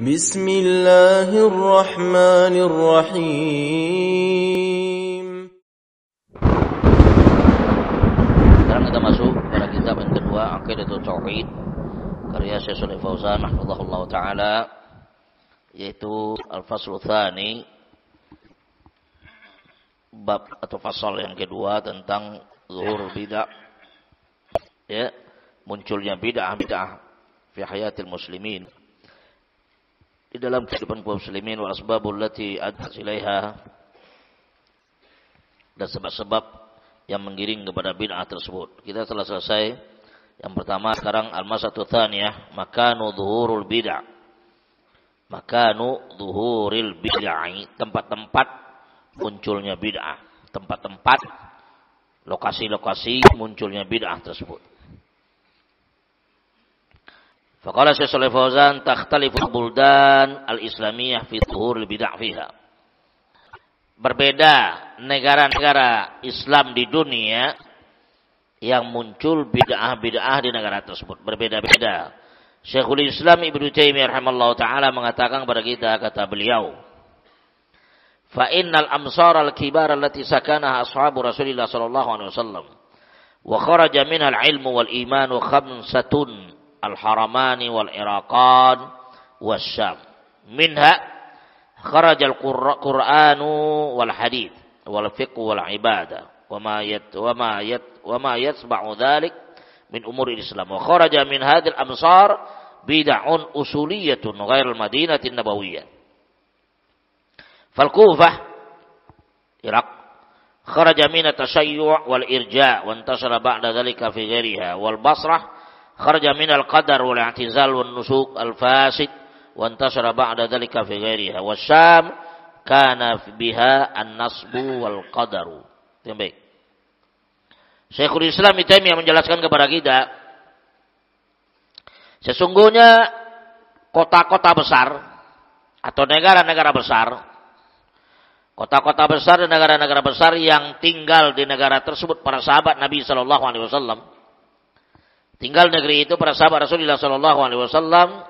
بسم الله الرحمن الرحيم. Sekarang kita masuk pada kitab yang kedua, Aqidatul Tauhid, karya Syekh Shalih Fauzan rahimahullah taala, yaitu Al-Faslu Tsani, bab atau fasal yang kedua tentang zuhur bid'ah, ya, munculnya bid'ah fi hayatil muslimin, di dalam kehidupan kaum muslimin, wal asbabul lati addat ilaiha, dan sebab-sebab yang menggiring kepada bid'ah tersebut. Kita telah selesai yang pertama. Sekarang al-mas'alatu tsaniyah, makanu zuhurul bid'ah. Makanu zuhuril bid'ah, tempat-tempat munculnya bid'ah, tempat-tempat, lokasi-lokasi munculnya bid'ah tersebut. Faqala Syekh Shalih Fauzan, takhtaliful buldan al-islamiyah fi zuhuril bid'ah fiha. Berbeda negara-negara Islam di dunia yang muncul bid'ah-bid'ah di negara tersebut. Berbeda-beda. Syekhul Islam Ibnu Taimiyah rahimallahu taala mengatakan kepada kita, kata beliau, fa innal amsar al-kibar allati sakanaha ashabu Rasulillah sallallahu alaihi wasallam wa kharaja minha al-ilmu wal iman wa khamsatun al-haramani wal iraqan wasyam. Minha kharaja al-Qur'anu wal hadith wal fiqh wal ibadah wa ma yatba'u dhalik min umur al-Islam. Wa kharaja min hadhihi al-amsar bid'un usuliyatun ghair al-Madinah an-Nabawiyyah. Fal Kufah, Iraq, kharaja min at-tashayyu' wal irja' wa intashara ba'da dhalika fi ghairiha. Wal Basrah kharaja min al-qadar wal i'tizal wan nusuk al-fasid wa intashara ba'da dhalika fi ghairiha. Wasyam kana biha an-nasbu wal qadaru. Baik. Syekhul Islam Ibnu Taimiyah menjelaskan kepada kita, sesungguhnya kota-kota besar atau negara-negara besar, kota-kota besar dan negara-negara besar yang tinggal di negara tersebut para sahabat Nabi sallallahu alaihi wasallam, tinggal negeri itu para sahabat Rasulullah sallallahu alaihi wasallam,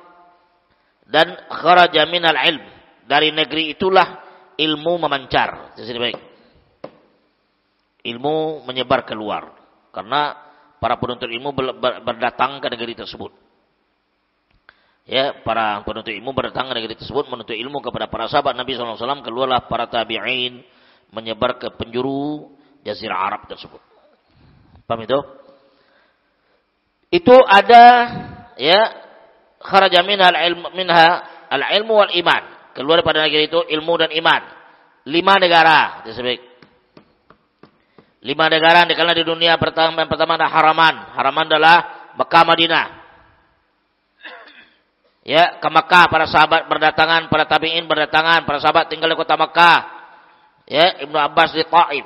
dan kharaja minal ilm, dari negeri itulah ilmu memancar. Di sini baik. Ilmu menyebar keluar karena para penuntut ilmu berdatang ke negeri tersebut. Ya, para penuntut ilmu berdatang ke negeri tersebut menuntut ilmu kepada para sahabat Nabi sallallahu alaihi wasallam. Keluarlah para tabi'in menyebar ke penjuru jazirah Arab tersebut. Paham itu? Itu ada, ya, kharaja minha al-ilmu wal iman. Keluar pada negeri itu ilmu dan iman. 5 negara disebut. 5 negara yang dikenal di dunia. Pertama adalah haraman. Haraman adalah Mekah, Madinah. Ya, ke Mekah para sahabat berdatangan, para tabi'in berdatangan, para sahabat tinggal di kota Mekah. Ya, Ibnu Abbas di Taif.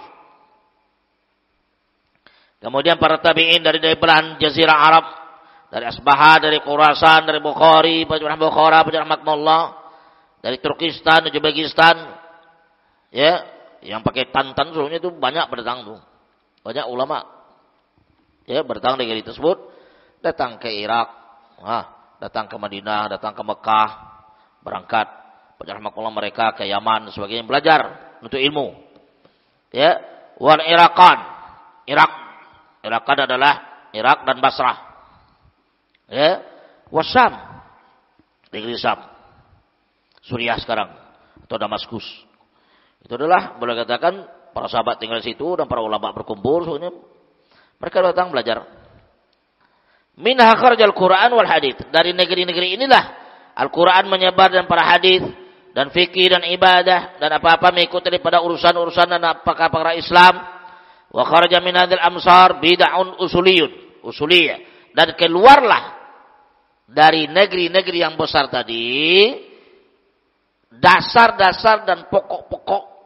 Kemudian para tabi'in dari belahan jazirah Arab, dari Asbaha, dari Khurasan, dari Bukhari, Bukhara, Rahmatullah, dari Turkistan, Uzbekistan, ya, yang pakai tantan seluruhnya itu banyak berdatang tuh, banyak ulama, ya, berdatang dari tersebut, datang ke Irak, datang ke Madinah, datang ke Mekah, berangkat, Rahmatullah mereka ke Yaman, sebagainya, belajar untuk ilmu, ya, wal Iraqan, Iraqan adalah Irak dan Basrah. Ya, Wasyam, negeri Syam, Suriah sekarang atau Damaskus. Itu adalah, boleh katakan, para sahabat tinggal di situ dan para ulama berkumpul, soalnya mereka datang belajar. Minha kharajal Qur'an wal hadits. Dari negeri-negeri inilah Al-Qur'an menyebar dan para hadis dan fikih dan ibadah dan apa-apa mengikuti daripada urusan-urusan dan perkara Islam. Wa kharaja min hadzal amsar bid'un usuliyah. Dan keluarlah dari negeri-negeri yang besar tadi dasar-dasar dan pokok-pokok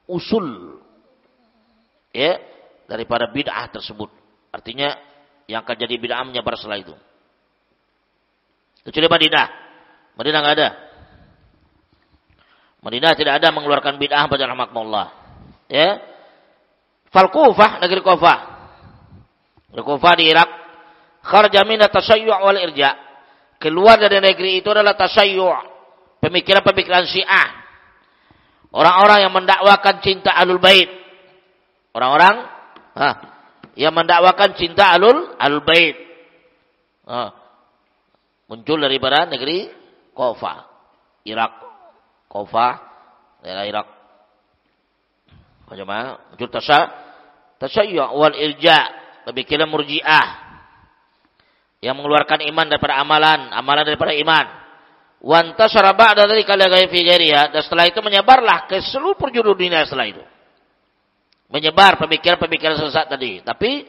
usul, ya, daripada bid'ah tersebut. Artinya yang akan jadi bid'ah menyebar setelah itu. Kecuali Madinah enggak ada. Madinah tidak ada mengeluarkan bid'ah pada rahmatullah. Ya. Fal Kufah, negeri Kufah. Negeri Kufah di Irak, kharaja min at-tashayyu' wal irja'. Keluar dari negeri itu adalah tasyayyu', pemikiran-pemikiran Syiah. Orang-orang yang mendakwakan cinta Ahlul Bait. Orang-orang yang mendakwakan cinta Ahlul Bait. Muncul daripada negeri Kufa, Irak. Kufa, daerah Irak. Bagaimana? Muncul tasyayyu' wal irja', pemikiran Murji'ah yang mengeluarkan iman daripada amalan daripada iman. Wa antashara ba'da dzalika li ghairiha, dan setelah itu menyebarlah ke seluruh penjuru dunia setelah itu. Menyebar pemikiran-pemikiran sesat tadi, tapi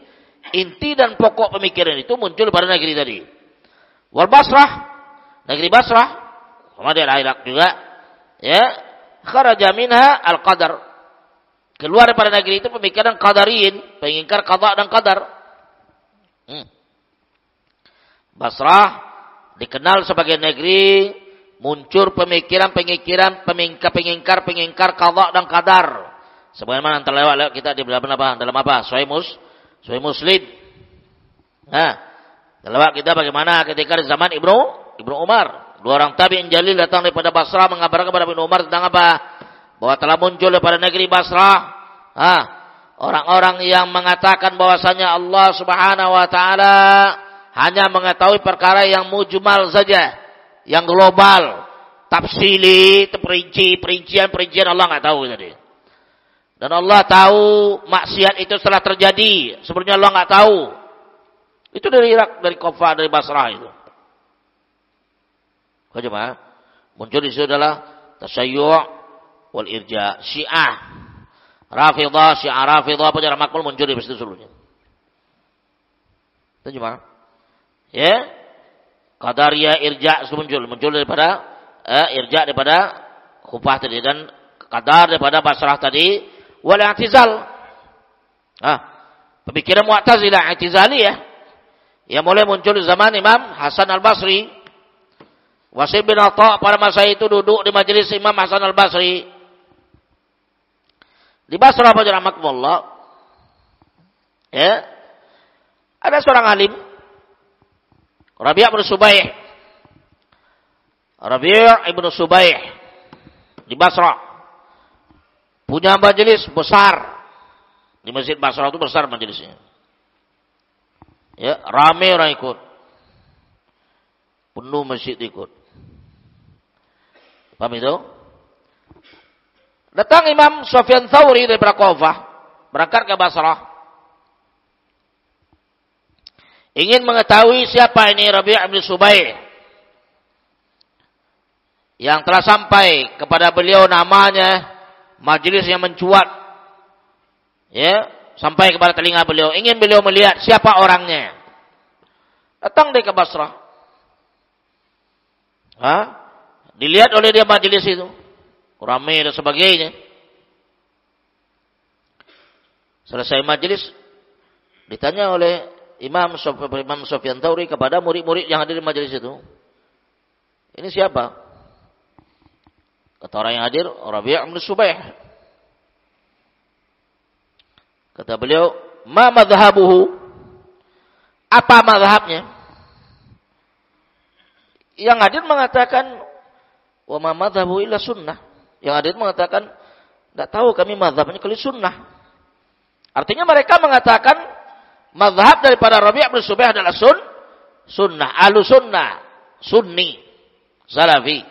inti dan pokok pemikiran itu muncul pada negeri tadi. Wal Basrah, negeri Basrah, sama daerah Irak juga, ya, kharaja minha al-qadar. Keluar daripada negeri itu pemikiran qadariyin, pengingkar qada dan qadar. Basrah dikenal sebagai negeri muncul pengingkar qada dan qadar. Sebagaimana yang terlewat kita di dalam apa? Sahih Muslim. Terlewat kita bagaimana ketika di zaman Ibnu Umar, dua orang tabi'in jalil datang daripada Basrah mengabarkan kepada Ibnu Umar tentang apa? Bahwa telah muncul daripada negeri Basrah orang-orang yang mengatakan bahwasanya Allah Subhanahu wa taala hanya mengetahui perkara yang mujmal saja, yang global, tafsili, perincian Allah enggak tahu tadi. Dan Allah tahu maksiat itu setelah terjadi, sebelumnya Allah enggak tahu. Itu dari Irak, dari Kufa, dari Basrah itu. Bagaimana? Muncul di situ adalah tasyayyu' wal irja', Syiah, Rafidah, penjara makmul muncul di situ sebelumnya. Itu gimana? Ya, Qadariyah, irja' muncul daripada irja' daripada Kufah tadi, dan Qadar daripada Basrah tadi, wal i'tizal. Pemikiran Mu'tazilah, i'tizaliyah, yang mulai muncul di zaman Imam Hasan Al-Basri. Wasil bin Atha pada masa itu duduk di majelis Imam Hasan Al-Basri di Basrah, rahimahullah. Ya, ada seorang alim, Rabi' ibn Subaih di Basrah, punya majelis besar di Masjid Basrah. Itu besar majelisnya. Ya, ramai orang ikut. Penuh masjid ikut. Paham itu? Datang Imam Sufyan Tsauri dari Kufah, berangkat ke Basrah. Ingin mengetahui siapa ini Rabi' bin Subaih yang telah sampai kepada beliau namanya, majelis yang mencuat. Ya, sampai kepada telinga beliau, ingin beliau melihat siapa orangnya. Datang dia ke Basrah. Dilihat oleh dia majelis itu, ramai dan sebagainya. Selesai majelis, ditanya oleh Imam Sufyan Tsauri kepada murid-murid yang hadir di majelis itu, ini siapa? Kata orang yang hadir, Rabi' bin Subaih. Kata beliau, ma madhabuhu? Apa madhabnya? Yang hadir mengatakan, wa ma madhabu illa sunnah. Yang hadir mengatakan, tidak tahu kami madhabnya kecuali sunnah. Artinya mereka mengatakan, madhab daripada Rabi' bin Subaih adalah sunnah, ahlu sunnah, sunni, salafi.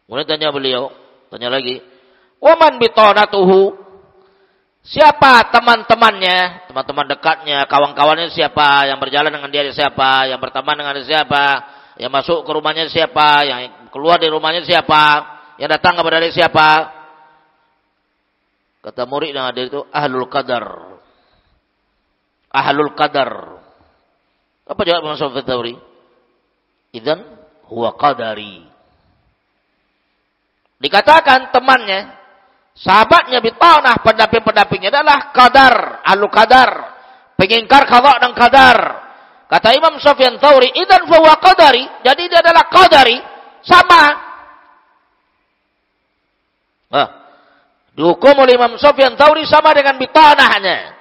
Kemudian tanya lagi, wa man bitanatuhu? Siapa teman-temannya, teman-teman dekatnya, kawan-kawannya siapa, yang berjalan dengan dia siapa, yang berteman dengan dia siapa, yang masuk ke rumahnya siapa, yang keluar dari rumahnya siapa, yang datang kepada dia siapa. Kata murid yang hadir itu, ahlul qadar. Ahlul qadar. Apa jawab Imam Sufyan Tsauri? Idzan huwa qadari. Dikatakan temannya, sahabatnya, bitanah, pendamping-pendampingnya adalah qadar, ahlu qadar, pengingkar qada dan qadar. Kata Imam Sufyan Tsauri, idzan huwa qadari, jadi dia adalah qadari, sama. Dihukum oleh Imam Sufyan Tsauri sama dengan bitanahnya,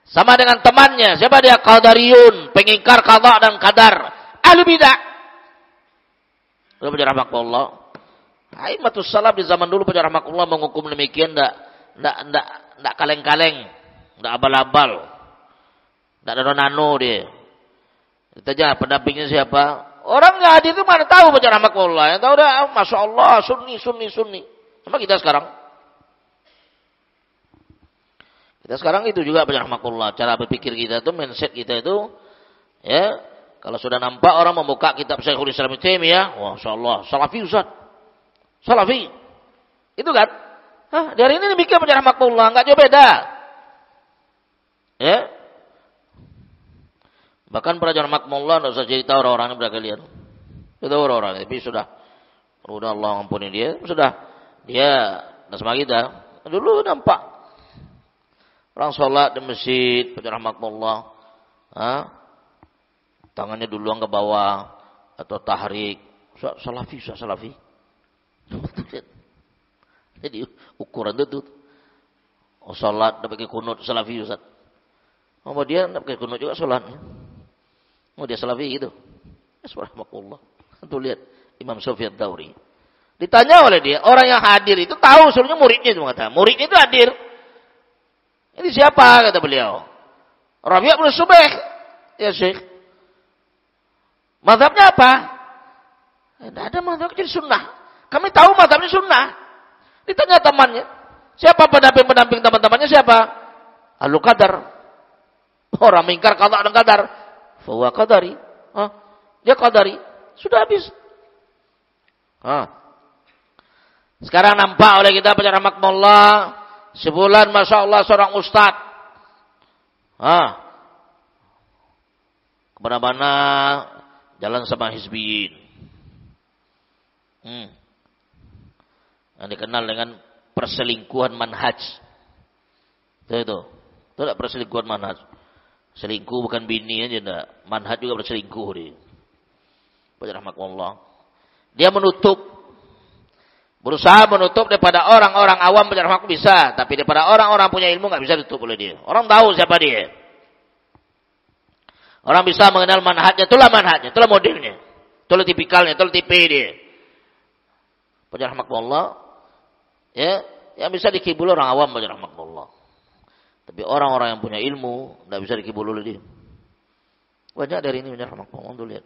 sama dengan temannya. Siapa dia? Qadariyun, pengingkar qada dan qadar, ahli bidah. Udah baca rahmatullah. Aimatus salaf di zaman dulu baca rahmatullah menghukum demikian enggak kaleng-kaleng, enggak abal-abal. Enggak ada nano dia. Ditanya pendampingnya siapa? Orang enggak hadir itu mana tahu baca rahmatullah. Yang tahu dah Masya Allah sunni. Sama kita sekarang. Kita sekarang itu juga baca rahmatullah. Cara berpikir kita itu, mindset kita itu ya, kalau sudah nampak orang membuka kitab Syekhul Islam Ibnu Taimiyah, wah masyaallah, salafi Ustaz. Salafi. Itu kan? Hah, dari ini demikian baca rahmatullah, enggak jauh beda. Ya. Bahkan para jamaah rahmatullah enggak usah cerita orang-orang yang kalian. Itu orang-orang, tapi sudah Allah ampuni dia, sudah dia sama kita. Dulu nampak orang sholat di masjid baca rahmatullah. Tangannya dulu ke bawah atau tahrik. Salafi. Jadi ukuran itu. Salat dapat pakai kunut salafi Ustaz. Dia dapat pakai kunut juga salatnya. Dia salafi gitu. Subhanallah. Tuh lihat Imam Sufyan Tsauri. Ditanya oleh dia, orang yang hadir itu tahu sebenarnya muridnya itu mengatakan. Muridnya itu hadir. Ini siapa kata beliau? Rabi' bin Subaih. Ya Syekh. Mazhabnya apa? Tidak ada mazhab jadi sunnah. Kami tahu mazhabnya sunnah. Ditanya temannya. Siapa pendamping teman-temannya siapa? Ahlu qadar. Orang mingkar qada dan qadar. Fahuwa qadari. Dia qadari. Sudah habis. Sekarang nampak oleh kita baca rahmatullah. Sebulan Masya Allah seorang ustaz. Kemana-mana jalan sama hizbiyin. Yang dikenal dengan perselingkuhan manhaj. Itu tidak perselingkuhan manhaj. Selingkuh bukan bini aja enggak. Manhaj juga berselingkuh dia. Baca rahmatullah. Dia berusaha menutup daripada orang-orang awam baca rahmatullah bisa, tapi daripada orang-orang punya ilmu enggak bisa ditutup oleh dia. Orang tahu siapa dia. Orang bisa mengenal manhajnya, itulah modelnya. Itulah tipikalnya, itulah tipe dia. Baca rahmatullah. Ya, yang bisa dikibul orang awam baca rahmatullah. Tapi orang-orang yang punya ilmu enggak bisa dikibul oleh dia. Banyak dari ini baca rahmatullah, lihat.